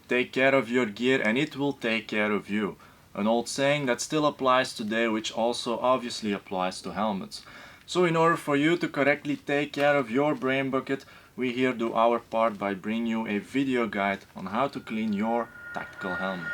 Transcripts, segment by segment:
Take care of your gear and it will take care of you. An old saying that still applies today, which also obviously applies to helmets. So in order for you to correctly take care of your brain bucket, we here do our part by bringing you a video guide on how to clean your tactical helmet.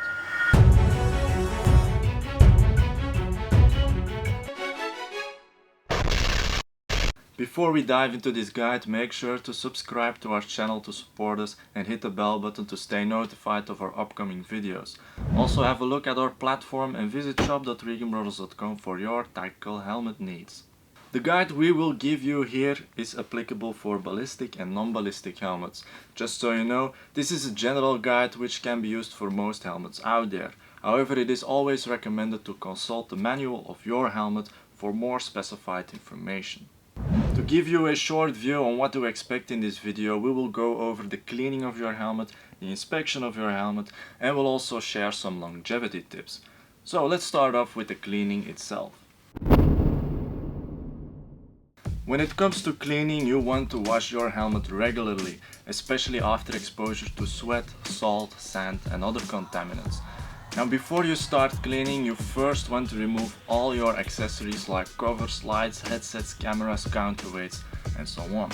Before we dive into this guide, make sure to subscribe to our channel to support us and hit the bell button to stay notified of our upcoming videos. Also have a look at our platform and visit shop.ReconBrothers.com for your tactical helmet needs. The guide we will give you here is applicable for ballistic and non-ballistic helmets. Just so you know, this is a general guide which can be used for most helmets out there. However, it is always recommended to consult the manual of your helmet for more specified information. To give you a short view on what to expect in this video, we will go over the cleaning of your helmet, the inspection of your helmet, and we'll also share some longevity tips. So let's start off with the cleaning itself. When it comes to cleaning, you want to wash your helmet regularly, especially after exposure to sweat, salt, sand and other contaminants. Now before you start cleaning, you first want to remove all your accessories like covers, lights, headsets, cameras, counterweights and so on.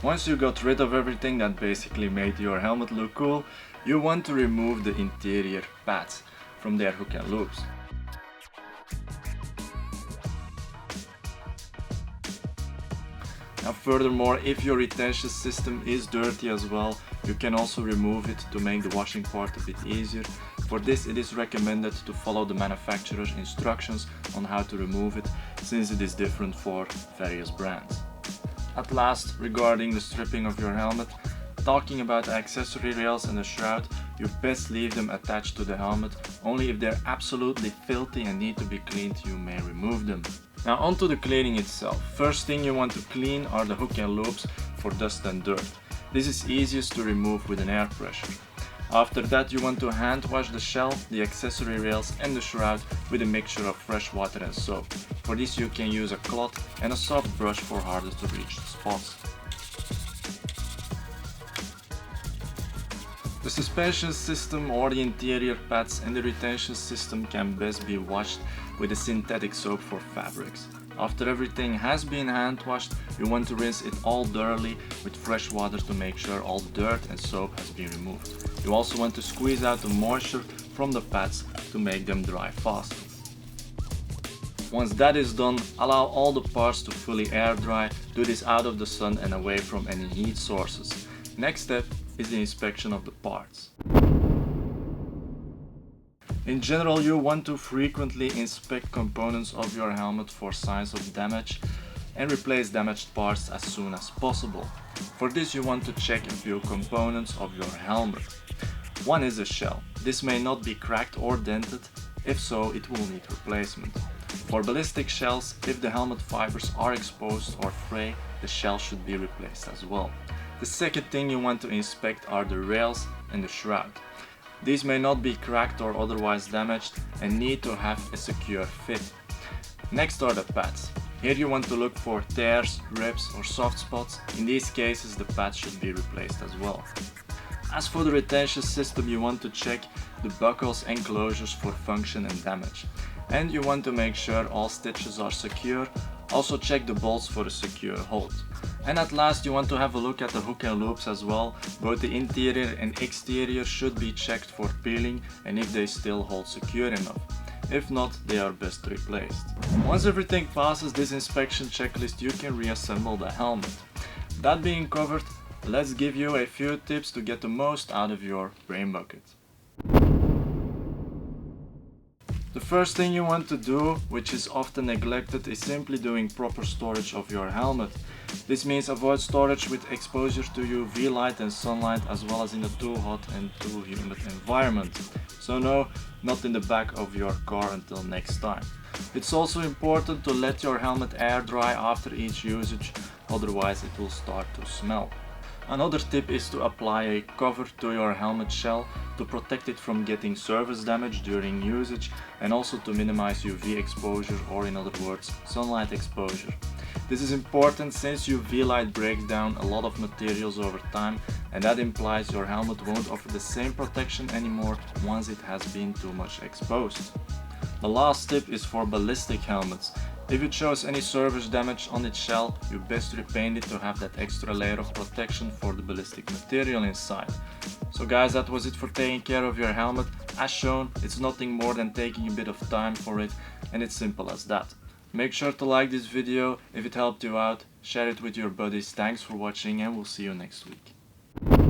Once you got rid of everything that basically made your helmet look cool, you want to remove the interior pads from their hook and loops. Now furthermore, if your retention system is dirty as well, you can also remove it to make the washing part a bit easier. For this, it is recommended to follow the manufacturer's instructions on how to remove it, since it is different for various brands. At last, regarding the stripping of your helmet, talking about the accessory rails and the shroud, you best leave them attached to the helmet. Only if they're absolutely filthy and need to be cleaned, you may remove them. Now onto the cleaning itself. First thing you want to clean are the hook and loops for dust and dirt. This is easiest to remove with an air pressure. After that, you want to hand wash the shell, the accessory rails and the shroud with a mixture of fresh water and soap. For this you can use a cloth and a soft brush for harder to reach spots. The suspension system or the interior pads and the retention system can best be washed with a synthetic soap for fabrics. After everything has been hand washed, you want to rinse it all thoroughly with fresh water to make sure all dirt and soap has been removed. You also want to squeeze out the moisture from the pads to make them dry faster. Once that is done, allow all the parts to fully air dry. Do this out of the sun and away from any heat sources. Next step is the inspection of the parts. In general, you want to frequently inspect components of your helmet for signs of damage and replace damaged parts as soon as possible. For this you want to check a few components of your helmet. One is the shell. This may not be cracked or dented. If so, it will need replacement. For ballistic shells, if the helmet fibers are exposed or fray, the shell should be replaced as well. The second thing you want to inspect are the rails and the shroud. These may not be cracked or otherwise damaged and need to have a secure fit. Next are the pads. Here you want to look for tears, rips or soft spots. In these cases the pads should be replaced as well. As for the retention system, you want to check the buckles and closures for function and damage. And you want to make sure all stitches are secure. Also check the bolts for a secure hold. And at last you want to have a look at the hook and loops as well. Both the interior and exterior should be checked for peeling and if they still hold secure enough. If not, they are best replaced. Once everything passes this inspection checklist, you can reassemble the helmet. That being covered, let's give you a few tips to get the most out of your brain bucket. The first thing you want to do, which is often neglected, is simply doing proper storage of your helmet. This means avoid storage with exposure to UV light and sunlight, as well as in a too hot and too humid environment. So no, not in the back of your car until next time. It's also important to let your helmet air dry after each usage, otherwise it will start to smell. Another tip is to apply a cover to your helmet shell to protect it from getting surface damage during usage and also to minimize UV exposure, or in other words, sunlight exposure. This is important since UV light breaks down a lot of materials over time, and that implies your helmet won't offer the same protection anymore once it has been too much exposed. The last tip is for ballistic helmets. If it shows any surface damage on its shell, you best repaint it to have that extra layer of protection for the ballistic material inside. So guys, that was it for taking care of your helmet. As shown, it's nothing more than taking a bit of time for it, and it's simple as that. Make sure to like this video if it helped you out, share it with your buddies. Thanks for watching, and we'll see you next week.